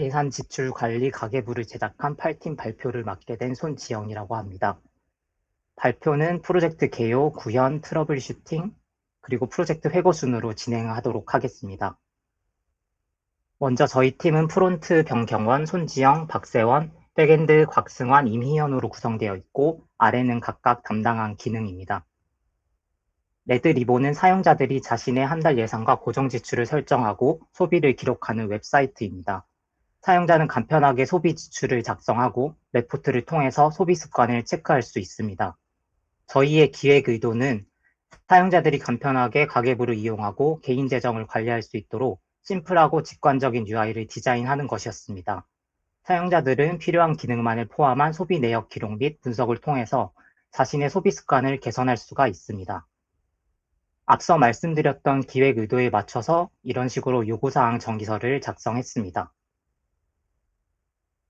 예산 지출 관리 가계부를 제작한 8팀 발표를 맡게 된 손지영이라고 합니다. 발표는 프로젝트 개요, 구현, 트러블 슈팅, 그리고 프로젝트 회고 순으로 진행하도록 하겠습니다. 먼저 저희 팀은 프론트 변경원, 손지영, 박세원, 백엔드 곽승환, 임희연으로 구성되어 있고 아래는 각각 담당한 기능입니다. 레드 리본은 사용자들이 자신의 한 달 예산과 고정 지출을 설정하고 소비를 기록하는 웹사이트입니다. 사용자는 간편하게 소비 지출을 작성하고 레포트를 통해서 소비 습관을 체크할 수 있습니다. 저희의 기획 의도는 사용자들이 간편하게 가계부를 이용하고 개인 재정을 관리할 수 있도록 심플하고 직관적인 UI를 디자인하는 것이었습니다. 사용자들은 필요한 기능만을 포함한 소비 내역 기록 및 분석을 통해서 자신의 소비 습관을 개선할 수가 있습니다. 앞서 말씀드렸던 기획 의도에 맞춰서 이런 식으로 요구사항 정의서를 작성했습니다.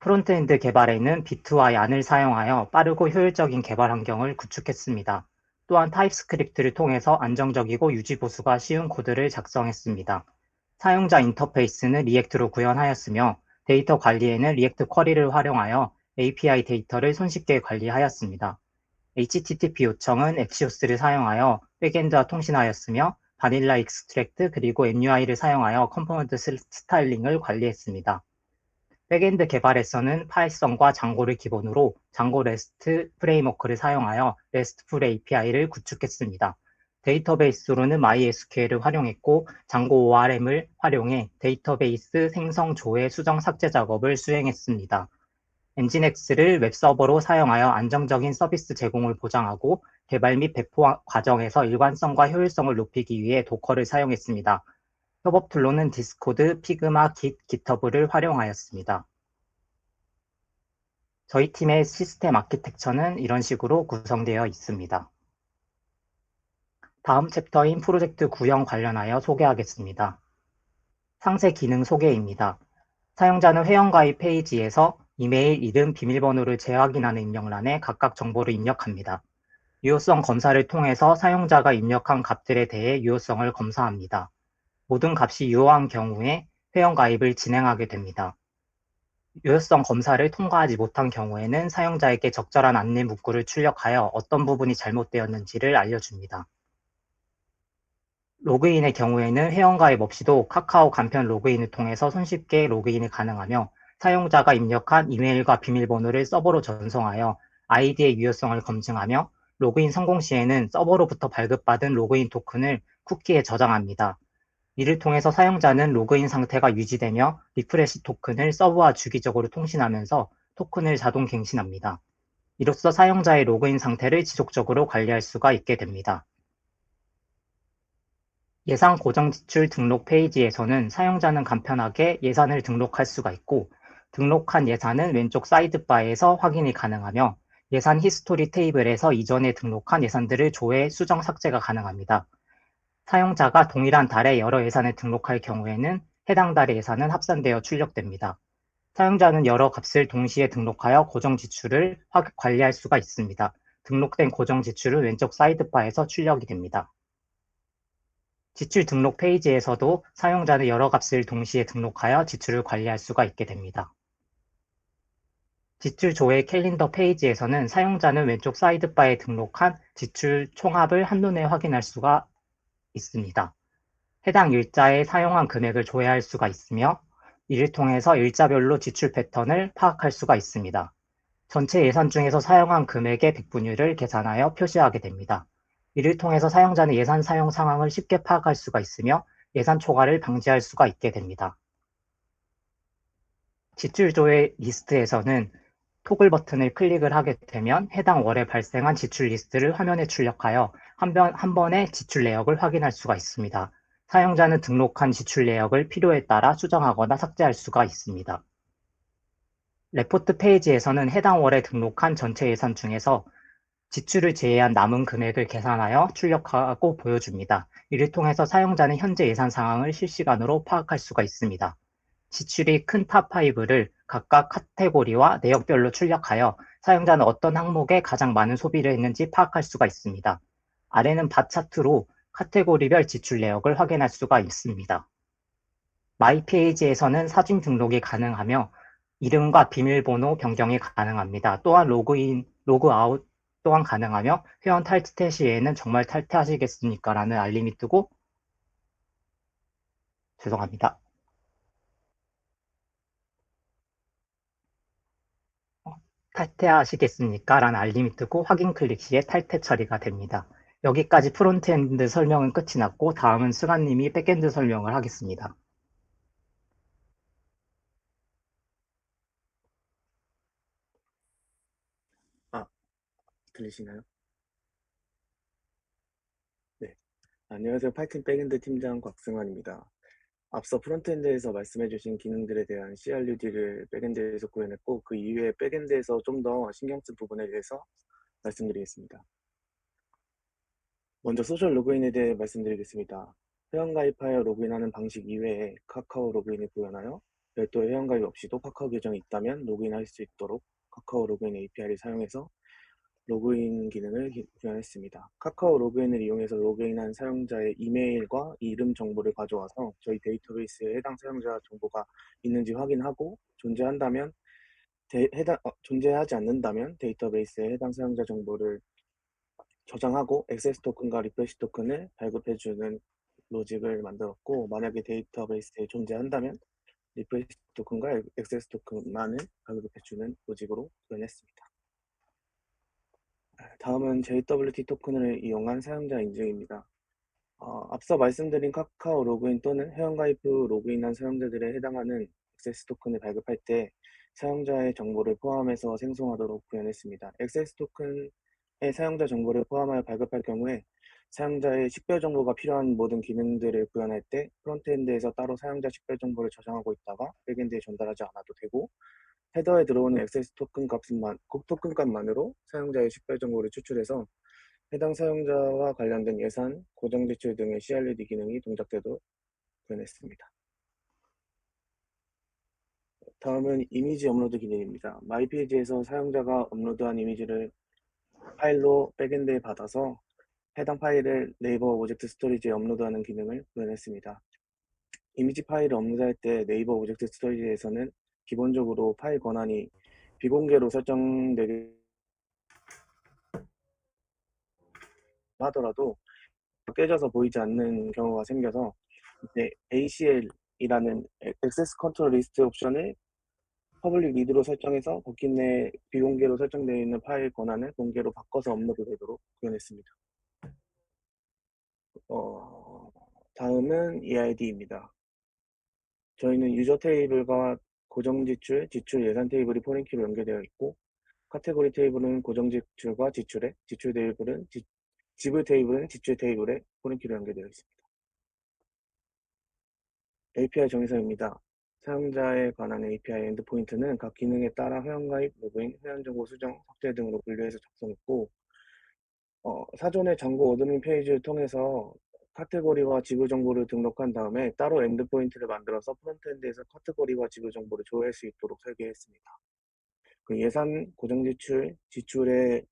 프론트엔드 개발에는 비트와 얀을 사용하여 빠르고 효율적인 개발 환경을 구축했습니다. 또한 타입스크립트를 통해서 안정적이고 유지 보수가 쉬운 코드를 작성했습니다. 사용자 인터페이스는 리액트로 구현하였으며 데이터 관리에는 리액트 쿼리를 활용하여 API 데이터를 손쉽게 관리하였습니다. HTTP 요청은 엑시오스를 사용하여 백엔드와 통신하였으며 바닐라 익스트랙트 그리고 MUI를 사용하여 컴포넌트 스타일링을 관리했습니다. 백엔드 개발에서는 파이썬과 장고를 기본으로 장고 레스트 프레임워크를 사용하여 RESTful API를 구축했습니다. 데이터베이스로는 MySQL을 활용했고 장고 ORM을 활용해 데이터베이스 생성, 조회, 수정, 삭제 작업을 수행했습니다. 엔진엑스를 웹서버로 사용하여 안정적인 서비스 제공을 보장하고 개발 및 배포 과정에서 일관성과 효율성을 높이기 위해 도커를 사용했습니다. 협업 툴로는 디스코드, 피그마, 깃, 깃허브를 활용하였습니다. 저희 팀의 시스템 아키텍처는 이런 식으로 구성되어 있습니다. 다음 챕터인 프로젝트 구형 관련하여 소개하겠습니다. 상세 기능 소개입니다. 사용자는 회원가입 페이지에서 이메일, 이름, 비밀번호를 재확인하는 입력란에 각각 정보를 입력합니다. 유효성 검사를 통해서 사용자가 입력한 값들에 대해 유효성을 검사합니다. 모든 값이 유효한 경우에 회원가입을 진행하게 됩니다. 유효성 검사를 통과하지 못한 경우에는 사용자에게 적절한 안내 문구를 출력하여 어떤 부분이 잘못되었는지를 알려줍니다. 로그인의 경우에는 회원가입 없이도 카카오 간편 로그인을 통해서 손쉽게 로그인이 가능하며 사용자가 입력한 이메일과 비밀번호를 서버로 전송하여 아이디의 유효성을 검증하며 로그인 성공 시에는 서버로부터 발급받은 로그인 토큰을 쿠키에 저장합니다. 이를 통해서 사용자는 로그인 상태가 유지되며 리프레시 토큰을 서버와 주기적으로 통신하면서 토큰을 자동 갱신합니다. 이로써 사용자의 로그인 상태를 지속적으로 관리할 수가 있게 됩니다. 예산 고정 지출 등록 페이지에서는 사용자는 간편하게 예산을 등록할 수가 있고 등록한 예산은 왼쪽 사이드바에서 확인이 가능하며 예산 히스토리 테이블에서 이전에 등록한 예산들을 조회, 수정, 삭제가 가능합니다. 사용자가 동일한 달에 여러 예산을 등록할 경우에는 해당 달의 예산은 합산되어 출력됩니다. 사용자는 여러 값을 동시에 등록하여 고정 지출을 관리할 수가 있습니다. 등록된 고정 지출은 왼쪽 사이드바에서 출력이 됩니다. 지출 등록 페이지에서도 사용자는 여러 값을 동시에 등록하여 지출을 관리할 수가 있게 됩니다. 지출 조회 캘린더 페이지에서는 사용자는 왼쪽 사이드바에 등록한 지출 총합을 한눈에 확인할 수가 있습니다. 해당 일자에 사용한 금액을 조회할 수가 있으며 이를 통해서 일자별로 지출 패턴을 파악할 수가 있습니다. 전체 예산 중에서 사용한 금액의 백분율을 계산하여 표시하게 됩니다. 이를 통해서 사용자는 예산 사용 상황을 쉽게 파악할 수가 있으며 예산 초과를 방지할 수가 있게 됩니다. 지출 조회 리스트에서는 토글 버튼을 클릭을 하게 되면 해당 월에 발생한 지출 리스트를 화면에 출력하여 한 번에 지출 내역을 확인할 수가 있습니다. 사용자는 등록한 지출 내역을 필요에 따라 수정하거나 삭제할 수가 있습니다. 레포트 페이지에서는 해당 월에 등록한 전체 예산 중에서 지출을 제외한 남은 금액을 계산하여 출력하고 보여줍니다. 이를 통해서 사용자는 현재 예산 상황을 실시간으로 파악할 수가 있습니다. 지출이 큰 탑5를 각각 카테고리와 내역별로 출력하여 사용자는 어떤 항목에 가장 많은 소비를 했는지 파악할 수가 있습니다. 아래는 바 차트로 카테고리별 지출 내역을 확인할 수가 있습니다. 마이페이지에서는 사진 등록이 가능하며 이름과 비밀번호 변경이 가능합니다. 또한 로그인, 로그아웃 또한 가능하며 회원 탈퇴 시에는 정말 탈퇴하시겠습니까? 라는 알림이 뜨고 죄송합니다. 탈퇴하시겠습니까? 라는 알림이 뜨고 확인 클릭 시에 탈퇴 처리가 됩니다. 여기까지 프론트엔드 설명은 끝이 났고 다음은 승환님이 백엔드 설명을 하겠습니다. 아, 들리시나요? 네. 안녕하세요. 파이썬 백엔드 팀장 곽승환입니다. 앞서 프론트엔드에서 말씀해주신 기능들에 대한 CRUD를 백엔드에서 구현했고, 그 이후에 백엔드에서 좀 더 신경 쓴 부분에 대해서 말씀드리겠습니다. 먼저 소셜 로그인에 대해 말씀드리겠습니다. 회원가입하여 로그인하는 방식 이외에 카카오 로그인을 구현하여 별도의 회원가입 없이도 카카오 계정이 있다면 로그인할 수 있도록 카카오 로그인 API를 사용해서 로그인 기능을 구현했습니다. 카카오 로그인을 이용해서 로그인한 사용자의 이메일과 이름 정보를 가져와서 저희 데이터베이스에 해당 사용자 정보가 있는지 확인하고 존재하지 않는다면 데이터베이스에 해당 사용자 정보를 저장하고 액세스 토큰과 리프레시 토큰을 발급해주는 로직을 만들었고, 만약에 데이터베이스에 존재한다면 리프레시 토큰과 액세스 토큰만을 발급해주는 로직으로 구현했습니다. 다음은 JWT 토큰을 이용한 사용자 인증입니다. 앞서 말씀드린 카카오 로그인 또는 회원가입 후 로그인한 사용자들에 해당하는 액세스 토큰을 발급할 때 사용자의 정보를 포함해서 생성하도록 구현했습니다. 액세스 토큰의 사용자 정보를 포함하여 발급할 경우에 사용자의 식별 정보가 필요한 모든 기능들을 구현할 때 프론트엔드에서 따로 사용자 식별 정보를 저장하고 있다가 백엔드에 전달하지 않아도 되고, 헤더에 들어오는 액세스 토큰 값만으로 사용자의 식별 정보를 추출해서 해당 사용자와 관련된 예산, 고정 지출 등의 CRUD 기능이 동작되도록 구현했습니다. 다음은 이미지 업로드 기능입니다. 마이페이지에서 사용자가 업로드한 이미지를 파일로 백엔드에 받아서 해당 파일을 네이버 오브젝트 스토리지에 업로드하는 기능을 구현했습니다. 이미지 파일을 업로드할 때 네이버 오브젝트 스토리지에서는 기본적으로 파일 권한이 비공개로 설정되게 하더라도 깨져서 보이지 않는 경우가 생겨서 이제 ACL이라는 액세스 컨트롤 리스트 옵션을 퍼블릭 리드로 설정해서 버킷 내 비공개로 설정되어 있는 파일 권한을 공개로 바꿔서 업로드되도록 구현했습니다. 다음은 EID입니다. 저희는 유저 테이블과 고정 지출, 지출 예산 테이블이 포린키로 연결되어 있고, 카테고리 테이블은 고정 지출과 지출에, 지불 테이블은 지출 테이블에 포린키로 연결되어 있습니다. API 정의사입니다. 사용자에 관한 API 엔드포인트는 각 기능에 따라 회원가입, 로그인, 회원정보 수정, 삭제 등으로 분류해서 작성했고, 사전에 정보 어드민 페이지를 통해서 카테고리와 지불 정보를 등록한 다음에 따로 엔드포인트를 만들어서 프론트엔드에서 카테고리와 지불 정보를 조회할 수 있도록 설계했습니다. 그 예산, 고정 지출, 지출의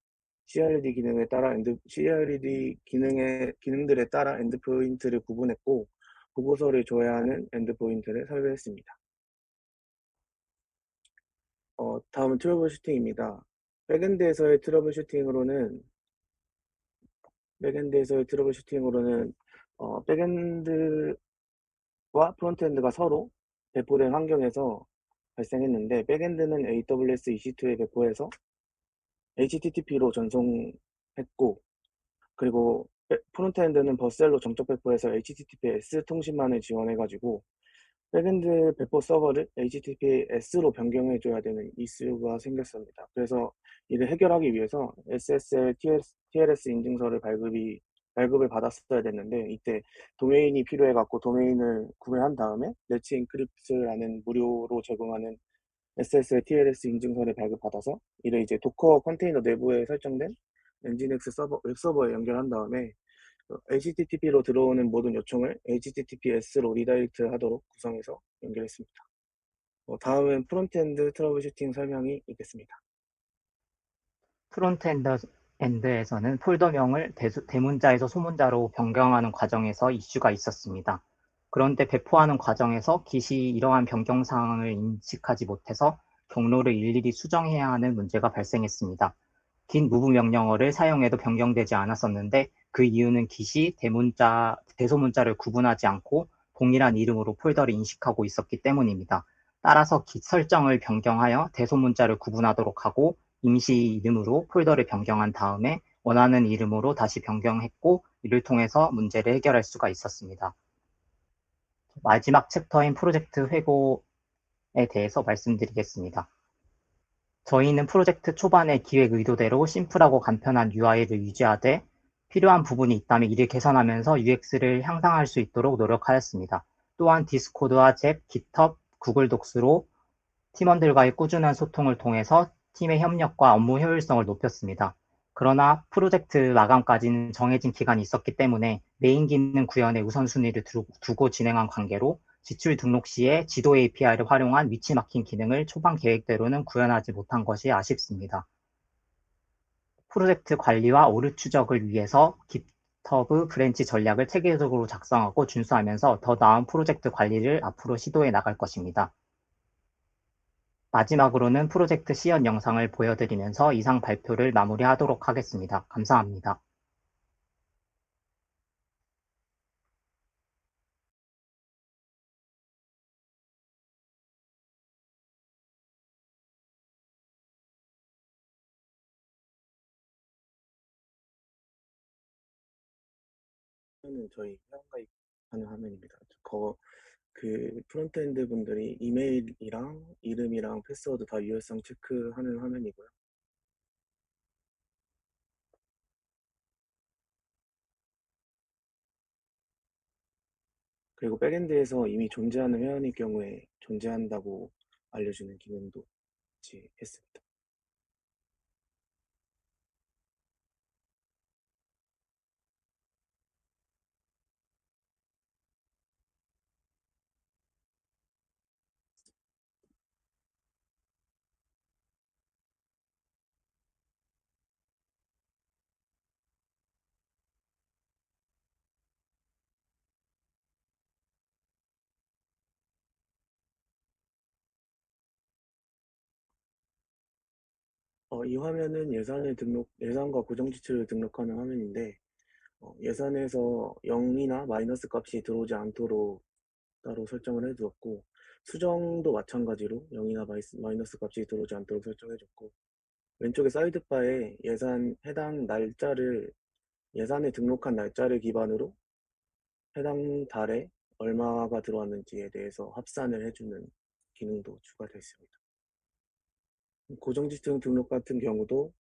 CRD 기능에 따라 CRD 기능들에 따라 엔드포인트를 구분했고, 보고서를 조회하는 엔드포인트를 설계했습니다. 다음은 트러블 슈팅입니다. 백엔드에서의 트러블 슈팅으로는 백엔드와 프론트엔드가 서로 배포된 환경에서 발생했는데, 백엔드는 AWS EC2에 배포해서 HTTP로 전송했고, 그리고 프론트엔드는 버셀로 정적 배포해서 HTTPS 통신만을 지원해가지고 백엔드 배포 서버를 HTTPS로 변경해줘야 되는 이슈가 생겼습니다. 그래서 이를 해결하기 위해서 SSL TLS 인증서를 발급을 받았어야 됐는데, 이때 도메인이 필요해갖고 도메인을 구매한 다음에 네츠 인크립트라는 무료로 제공하는 SSL TLS 인증서를 발급받아서 이를 이제 도커 컨테이너 내부에 설정된 엔진엑스 웹서버에 연결한 다음에 HTTP로 들어오는 모든 요청을 HTTPS로 리다이렉트 하도록 구성해서 연결했습니다. 다음은 프론트엔드 트러블 슈팅 설명이 있겠습니다. 프론트엔드에서는 폴더명을 대문자에서 소문자로 변경하는 과정에서 이슈가 있었습니다. 그런데 배포하는 과정에서 깃이 이러한 변경 사항을 인식하지 못해서 경로를 일일이 수정해야 하는 문제가 발생했습니다. 긴 무브 명령어를 사용해도 변경되지 않았었는데 그 이유는 깃이 대소문자를 구분하지 않고 동일한 이름으로 폴더를 인식하고 있었기 때문입니다. 따라서 깃 설정을 변경하여 대소문자를 구분하도록 하고 임시 이름으로 폴더를 변경한 다음에 원하는 이름으로 다시 변경했고 이를 통해서 문제를 해결할 수가 있었습니다. 마지막 챕터인 프로젝트 회고에 대해서 말씀드리겠습니다. 저희는 프로젝트 초반에 기획 의도대로 심플하고 간편한 UI를 유지하되 필요한 부분이 있다면 이를 개선하면서 UX를 향상할 수 있도록 노력하였습니다. 또한 디스코드와 잽, 깃허브, 구글 독스로 팀원들과의 꾸준한 소통을 통해서 팀의 협력과 업무 효율성을 높였습니다. 그러나 프로젝트 마감까지는 정해진 기간이 있었기 때문에 메인 기능 구현의 우선순위를 두고 진행한 관계로 지출 등록 시에 지도 API를 활용한 위치 마킹 기능을 초반 계획대로는 구현하지 못한 것이 아쉽습니다. 프로젝트 관리와 오류 추적을 위해서 깃허브 브랜치 전략을 체계적으로 작성하고 준수하면서 더 나은 프로젝트 관리를 앞으로 시도해 나갈 것입니다. 마지막으로는 프로젝트 시연 영상을 보여드리면서 이상 발표를 마무리하도록 하겠습니다. 감사합니다. 는 저희 회원가입하는 화면입니다. 그 프론트엔드 분들이 이메일이랑 이름이랑 패스워드 다 유효성 체크하는 화면이고요. 그리고 백엔드에서 이미 존재하는 회원일 경우에 존재한다고 알려주는 기능도 같이 했습니다. 이 화면은 예산과 고정 지출을 등록하는 화면인데, 예산에서 0이나 마이너스 값이 들어오지 않도록 따로 설정을 해두었고, 수정도 마찬가지로 0이나 마이너스 값이 들어오지 않도록 설정해줬고, 왼쪽에 사이드바에 예산에 등록한 날짜를 기반으로 해당 달에 얼마가 들어왔는지에 대해서 합산을 해주는 기능도 추가되어 있습니다. 고정지출 등록 같은 경우도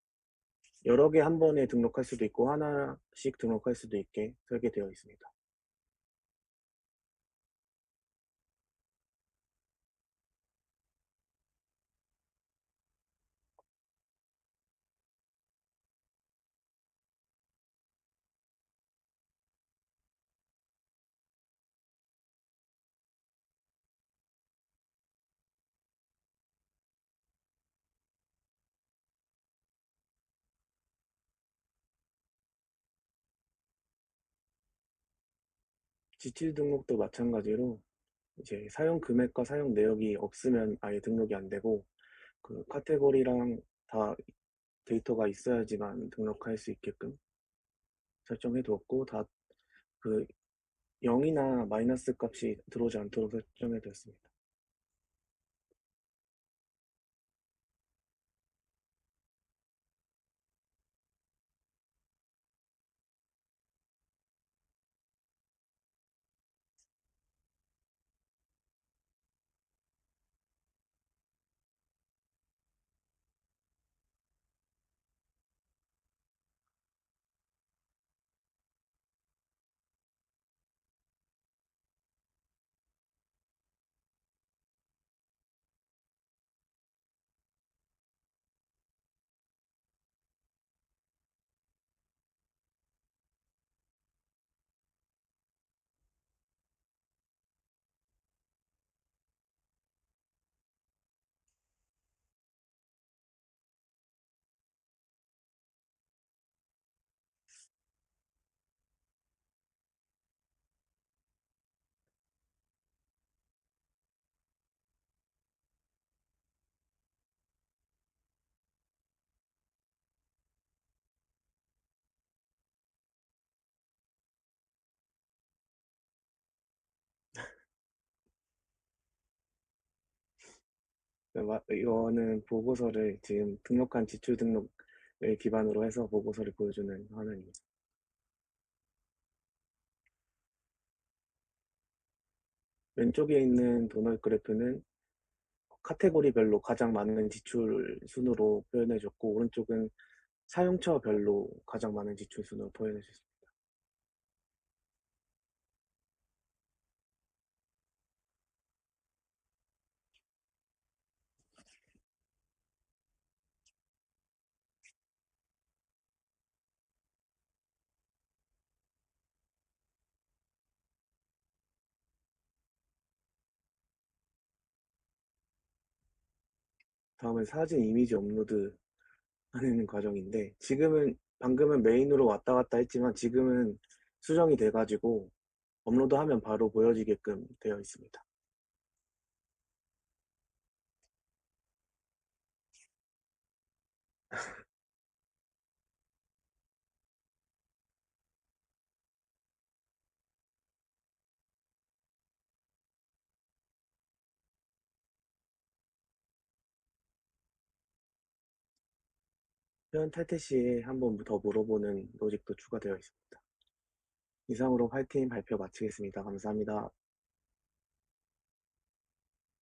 여러 개 한 번에 등록할 수도 있고 하나씩 등록할 수도 있게 설계되어 있습니다. 지출 등록도 마찬가지로 이제 사용 금액과 사용 내역이 없으면 아예 등록이 안 되고 그 카테고리랑 다 데이터가 있어야지만 등록할 수 있게끔 설정해 두었고 다 그 0이나 마이너스 값이 들어오지 않도록 설정해 두었습니다. 이거는 보고서를 지금 등록한 지출 등록을 기반으로 해서 보고서를 보여주는 화면입니다. 왼쪽에 있는 도넛 그래프는 카테고리별로 가장 많은 지출 순으로 표현해줬고, 오른쪽은 사용처별로 가장 많은 지출 순으로 표현해줬습니다. 다음은 사진 이미지 업로드 하는 과정인데, 방금은 메인으로 왔다 갔다 했지만 지금은 수정이 돼가지고 업로드하면 바로 보여지게끔 되어 있습니다. 표현 탈퇴 시에 한 번 더 물어보는 로직도 추가되어 있습니다. 이상으로 화이팅 발표 마치겠습니다. 감사합니다.